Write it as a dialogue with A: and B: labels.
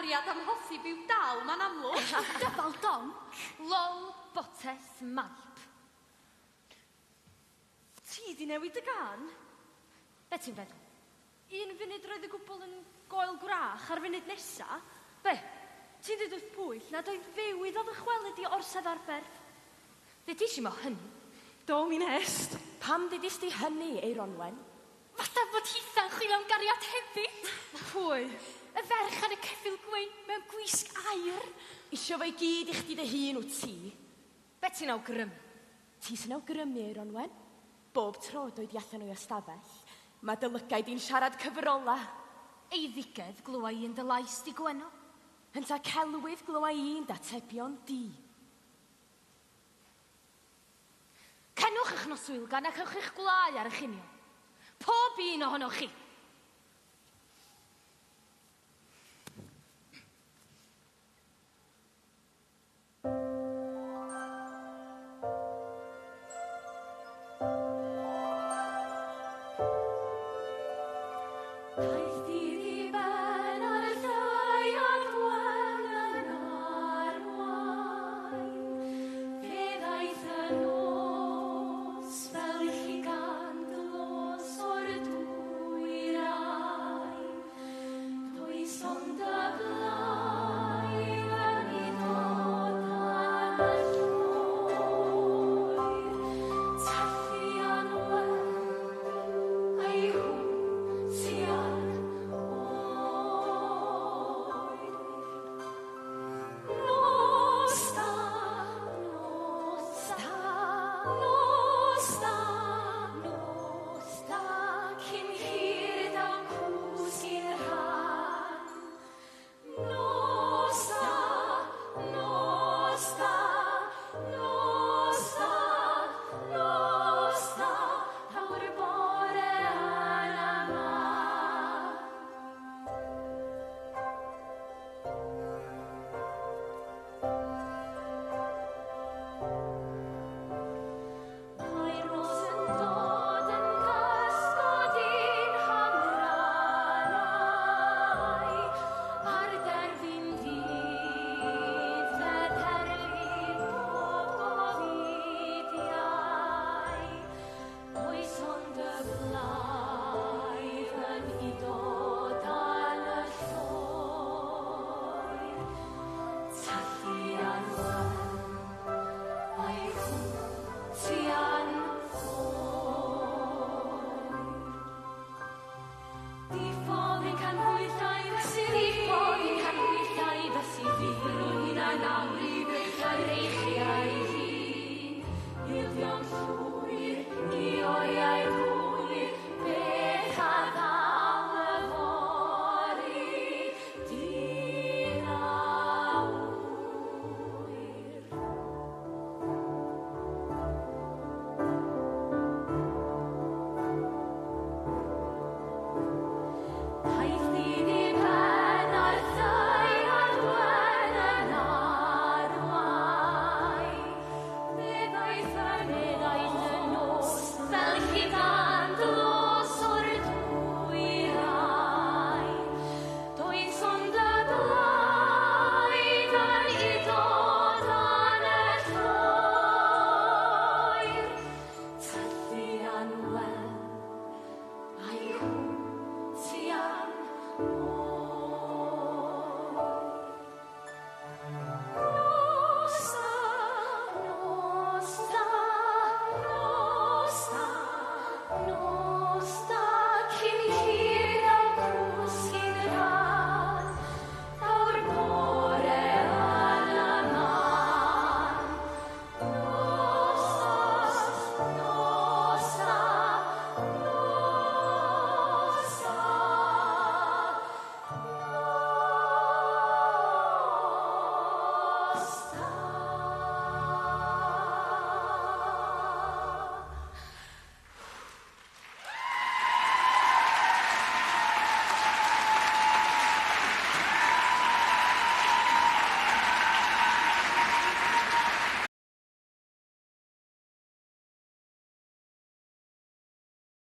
A: cariad amhosib i'w dal, ma'n amlwg.
B: Dyfal donc.
A: Lol, botes, maip.
B: Ti di newid y gan?
A: Be ti'n feddwl?
B: Un funud roedd y gwbl yn goel gwrach ar funud nesa.
A: Be?
B: Ti'n dweud wrth Pwyll nad oedd fewyd oedd ychwelyd i orsedd arberth.
A: Fe ti eisiau mo hynny?
B: Do, mi'n hest.
C: Pam dydys di hynny, Eironwen?
A: Fatha fod hitha'n chwilio am gariad hefyd.
B: Pwy?
A: Y ferch ar y ceffil gwein mewn gwisg air.
C: Isio fe i gyd i chdi dy hun wyt ti?
A: Be ti'n awgrymu?
C: Ti sy'n awgrymu, Eironwen? Bob tro doedd i allan o'i ystafell, mae dy lygaid i'n siarad cyfrola.
A: Ei ddigedd glwa i'n dy lais di Gweno.
C: Hynta celwydd glwa i'n datebion di.
A: Cenwch eich noswylgan ac ewch eich gwlau ar eich union. Pob un ohonoch chi.